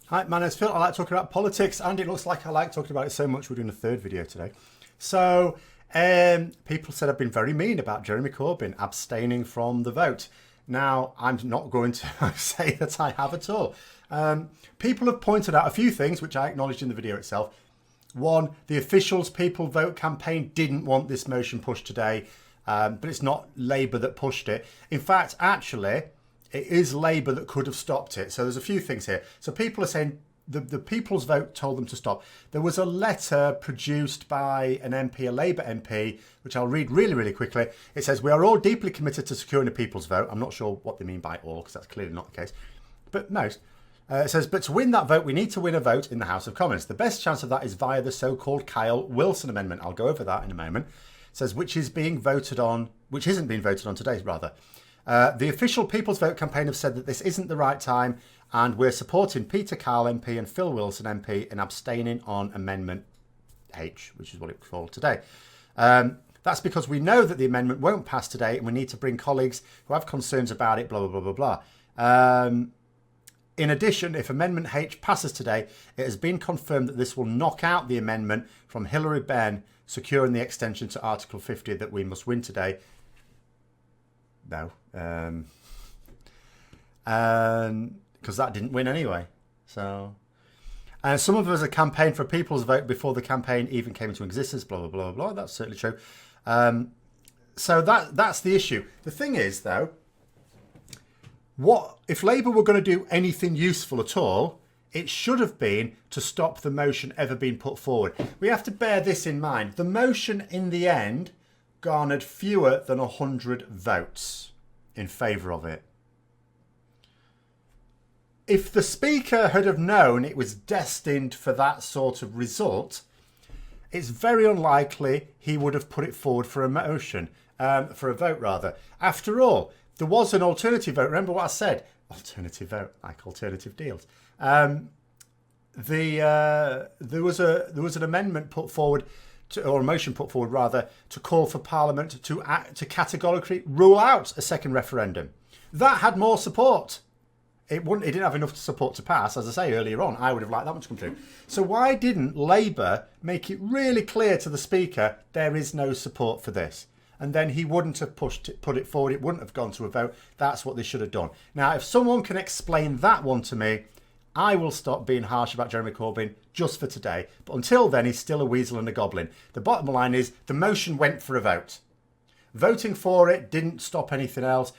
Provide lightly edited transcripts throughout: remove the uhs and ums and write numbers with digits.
Hi, my name's Phil. I like talking about politics, and it looks like I like talking about it so much we're doing a third video today. So, people said I've been very mean about Jeremy Corbyn abstaining from the vote. Now, I'm not going to say that I have at all. People have pointed out a few things, which I acknowledged in the video itself. One, the officials' People Vote campaign didn't want this motion pushed today, but it's not Labour that pushed it. In fact, actually, it is Labour that could have stopped it. So there's a few things here. So people are saying the People's Vote told them to stop. There was a letter produced by an MP, a Labour MP, which I'll read really, really quickly. It says, "We are all deeply committed to securing a People's Vote." I'm not sure what they mean by all, because that's clearly not the case. But most. It says, "But to win that vote, we need to win a vote in the House of Commons. The best chance of that is via the so-called Kyle Wilson Amendment." I'll go over that in a moment. It says, which isn't being voted on today, rather. The official People's Vote campaign have said that this isn't the right time, and we're supporting Peter Kyle MP and Phil Wilson MP in abstaining on Amendment H, which is what it's called today. That's because we know that the amendment won't pass today, and we need to bring colleagues who have concerns about it, blah, blah, blah, blah, blah. In addition, if Amendment H passes today, it has been confirmed that this will knock out the amendment from Hilary Benn securing the extension to Article 50 that we must win today. No. Because that didn't win anyway. So, some of us have campaigned for a People's Vote before the campaign even came into existence, blah, blah, blah, blah. That's certainly true. So that's the issue. The thing is, though, what if Labour were going to do anything useful at all, it should have been to stop the motion ever being put forward. We have to bear this in mind. The motion in the end garnered fewer than 100 votes in favour of it. If the Speaker had have known it was destined for that sort of result, it's very unlikely he would have put it forward for a motion, for a vote rather. After all, there was an alternative vote. Remember what I said? Alternative vote, like alternative deals. There was an amendment put forward, or a motion put forward rather, to call for Parliament to categorically rule out a second referendum. That had more support. It didn't have enough support to pass. As I say earlier on, I would have liked that one to come through. So why didn't Labour make it really clear to the Speaker there is no support for this? And then he wouldn't have put it forward. It wouldn't have gone to a vote. That's what they should have done. Now, if someone can explain that one to me, I will stop being harsh about Jeremy Corbyn just for today. But until then, he's still a weasel and a goblin. The bottom line is the motion went for a vote. Voting for it didn't stop anything else.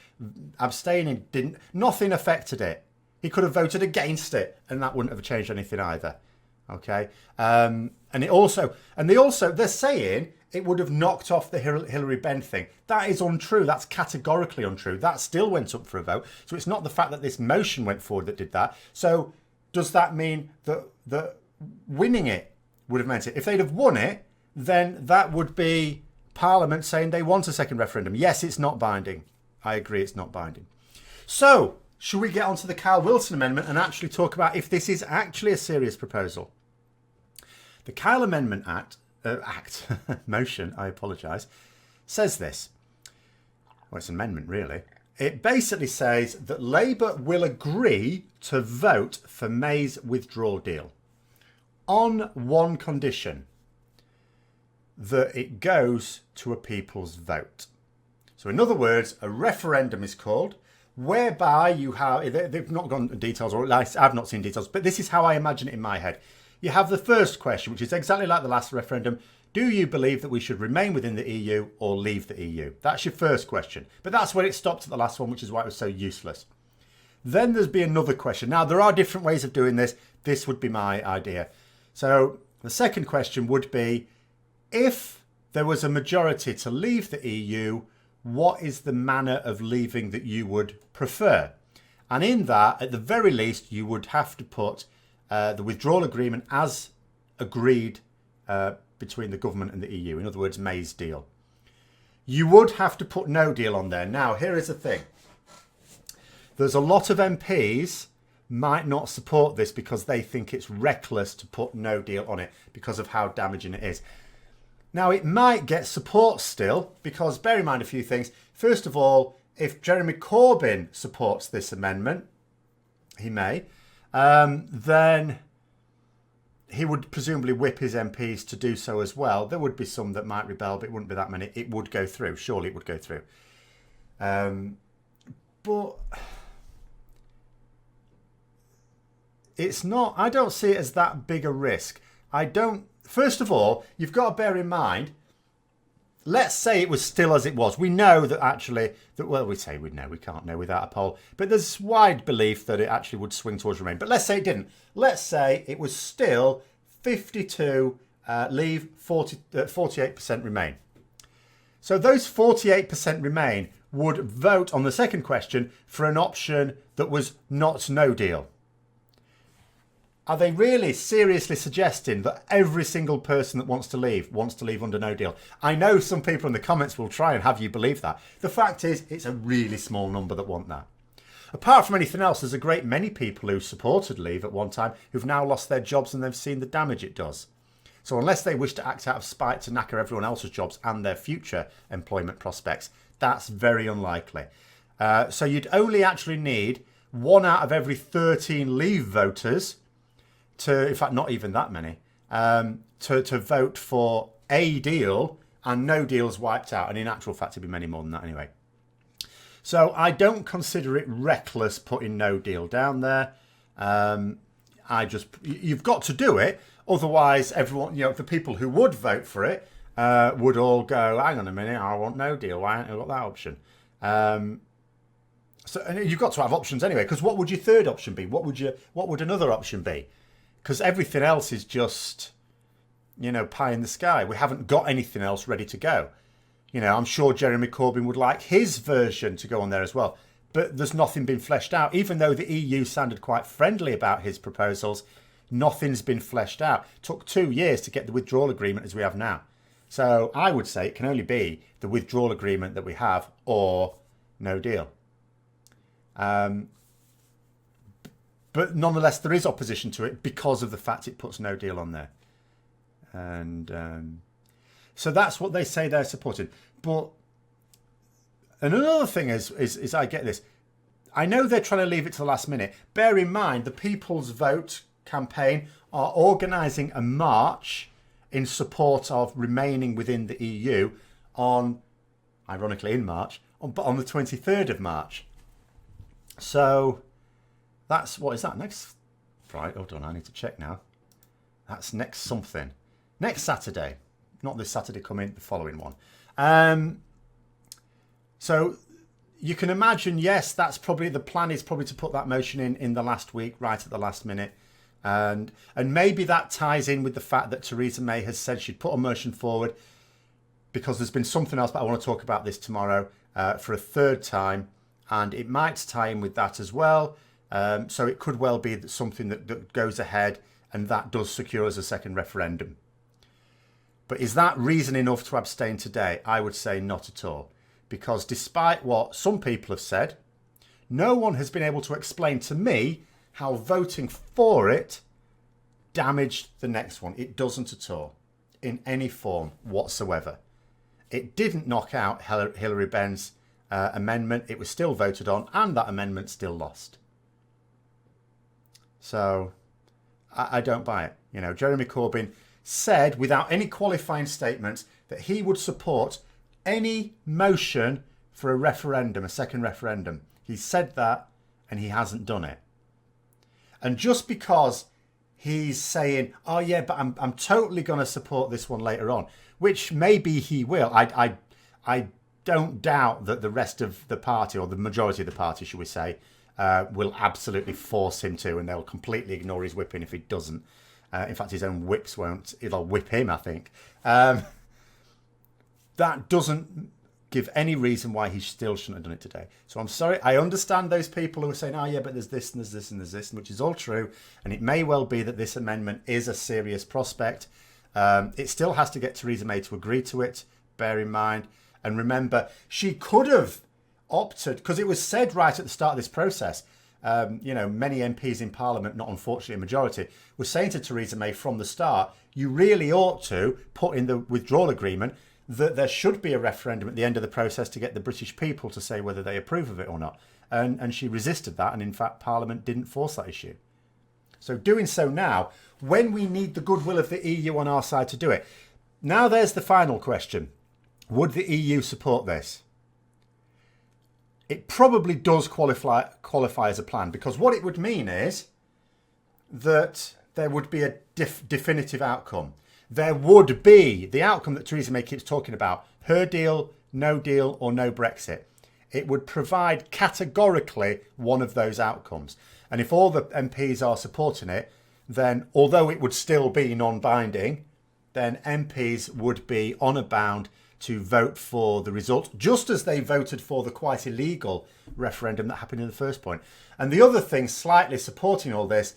Abstaining didn't. Nothing affected it. He could have voted against it, and that wouldn't have changed anything either. Okay. They're saying it would have knocked off the Hilary Benn thing. That is untrue. That's categorically untrue. That still went up for a vote. So it's not the fact that this motion went forward that did that. So does that mean that winning it would have meant it? If they'd have won it, then that would be Parliament saying they want a second referendum. Yes, it's not binding. I agree, it's not binding. So, should we get onto the Kyle Wilson Amendment and actually talk about if this is actually a serious proposal? The Kyle Amendment motion, I apologise, says this. Well, it's an amendment, really. It basically says that Labour will agree to vote for May's withdrawal deal on one condition, that it goes to a People's Vote. So in other words, a referendum is called, whereby you have, they've not gone into details, or at least I've not seen details, but this is how I imagine it in my head. You have the first question, which is exactly like the last referendum. Do you believe that we should remain within the EU or leave the EU? That's your first question. But that's where it stopped at the last one, which is why it was so useless. Then there's be another question. Now, there are different ways of doing this. This would be my idea. So the second question would be, if there was a majority to leave the EU, what is the manner of leaving that you would prefer? And in that, at the very least, you would have to put the withdrawal agreement as agreed between the government and the EU. In other words, May's deal. You would have to put no deal on there. Now, here is the thing. There's a lot of MPs might not support this because they think it's reckless to put no deal on it because of how damaging it is. Now, it might get support still because, bear in mind a few things. First of all, if Jeremy Corbyn supports this amendment, he may, then he would presumably whip his MPs to do so as well. There would be some that might rebel, but it wouldn't be that many. It would go through. Surely it would go through. But it's not, I don't see it as that big a risk. First of all, you've got to bear in mind, let's say it was still as it was. We know that actually, we say we know, we can't know without a poll, but there's wide belief that it actually would swing towards Remain. But let's say it didn't. Let's say it was still 52 Leave, 48% Remain. So those 48% Remain would vote on the second question for an option that was not no deal. Are they really seriously suggesting that every single person that wants to leave under no deal? I know some people in the comments will try and have you believe that. The fact is, it's a really small number that want that. Apart from anything else, there's a great many people who supported Leave at one time who've now lost their jobs and they've seen the damage it does. So unless they wish to act out of spite to knacker everyone else's jobs and their future employment prospects, that's very unlikely. So you'd only actually need 1 out of every 13 Leave voters to, in fact, not even that many, to vote for a deal, and no deal's wiped out. And in actual fact, it'd be many more than that anyway. So I don't consider it reckless putting no deal down there. You've got to do it. Otherwise, everyone, the people who would vote for it would all go, hang on a minute, I want no deal. Why haven't I got that option? So and you've got to have options anyway, because what would your third option be? What would another option be? Because everything else is just, pie in the sky. We haven't got anything else ready to go. I'm sure Jeremy Corbyn would like his version to go on there as well. But there's nothing been fleshed out. Even though the EU sounded quite friendly about his proposals, nothing's been fleshed out. It took 2 years to get the withdrawal agreement as we have now. So I would say it can only be the withdrawal agreement that we have or no deal. But nonetheless, there is opposition to it because of the fact it puts no deal on there. And so that's what they say they're supporting. And another thing is I get this. I know they're trying to leave it to the last minute. Bear in mind, the People's Vote campaign are organising a march in support of remaining within the EU ironically in March, but on the 23rd of March. So what is that? Next Friday? Hold on, I need to check now. That's next something. Next Saturday. Not this Saturday coming, the following one. So you can imagine, yes, that's probably the plan is probably to put that motion in the last week, right at the last minute. And maybe that ties in with the fact that Theresa May has said she'd put a motion forward because there's been something else, but I want to talk about this tomorrow for a third time. And it might tie in with that as well. So it could well be that something that goes ahead and that does secure us a second referendum. But is that reason enough to abstain today? I would say not at all. Because despite what some people have said, no one has been able to explain to me how voting for it damaged the next one. It doesn't at all, in any form whatsoever. It didn't knock out Hilary Benn's amendment. It was still voted on, and that amendment still lost. So I don't buy it. Jeremy Corbyn said without any qualifying statements that he would support any motion for a referendum, a second referendum. He said that and he hasn't done it. And just because he's saying, oh yeah, but I'm totally going to support this one later on, which maybe he will. I don't doubt that the rest of the party, or the majority of the party, should we say, will absolutely force him to, and they'll completely ignore his whipping if he doesn't. In fact, his own whips won't. It'll whip him, I think. That doesn't give any reason why he still shouldn't have done it today. So I'm sorry. I understand those people who are saying, oh yeah, but there's this and there's this and there's this, which is all true. And it may well be that this amendment is a serious prospect. It still has to get Theresa May to agree to it, bear in mind. And remember, she could have opted, because it was said right at the start of this process, many MPs in Parliament, not unfortunately a majority, were saying to Theresa May from the start, you really ought to put in the withdrawal agreement that there should be a referendum at the end of the process to get the British people to say whether they approve of it or not. And she resisted that. And in fact, Parliament didn't force that issue. So doing so now, when we need the goodwill of the EU on our side to do it. Now there's the final question. Would the EU support this? It probably does qualify as a plan, because what it would mean is that there would be a definitive outcome. There would be the outcome that Theresa May keeps talking about, her deal, no deal, or no Brexit. It would provide categorically one of those outcomes. And if all the MPs are supporting it, then although it would still be non-binding, then MPs would be honour bound to vote for the result, just as they voted for the quite illegal referendum that happened in the first point. And the other thing slightly supporting all this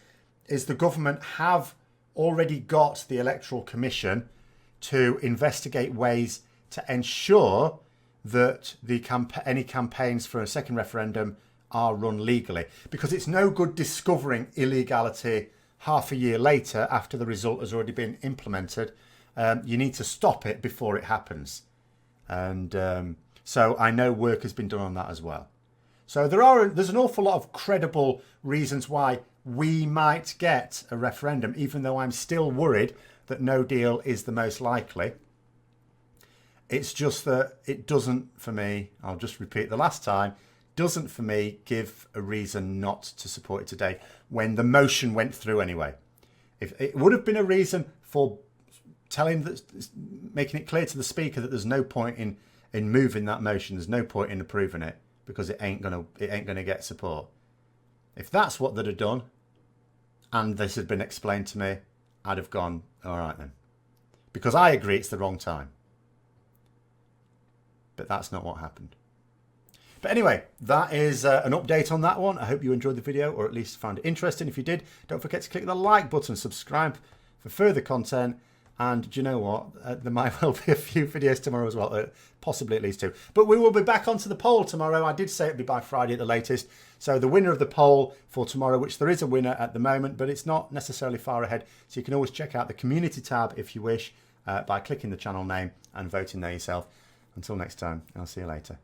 is the government have already got the Electoral Commission to investigate ways to ensure that any campaigns for a second referendum are run legally. Because it's no good discovering illegality half a year later after the result has already been implemented. You need to stop it before it happens. And so I know work has been done on that as well. So there's an awful lot of credible reasons why we might get a referendum, even though I'm still worried that no deal is the most likely. It's just that it doesn't, for me, I'll just repeat the last time, doesn't for me give a reason not to support it today when the motion went through anyway. If it would have been a reason for making it clear to the speaker that there's no point in moving that motion, there's no point in approving it because it ain't gonna get support. If that's what they'd have done, and this had been explained to me, I'd have gone, all right then, because I agree it's the wrong time. But that's not what happened. But anyway, that is an update on that one. I hope you enjoyed the video, or at least found it interesting. If you did, don't forget to click the like button, subscribe for further content. And do you know what? There might well be a few videos tomorrow as well, possibly at least 2. But we will be back onto the poll tomorrow. I did say it'd be by Friday at the latest. So the winner of the poll for tomorrow, which there is a winner at the moment, but it's not necessarily far ahead. So you can always check out the community tab if you wish by clicking the channel name and voting there yourself. Until next time, I'll see you later.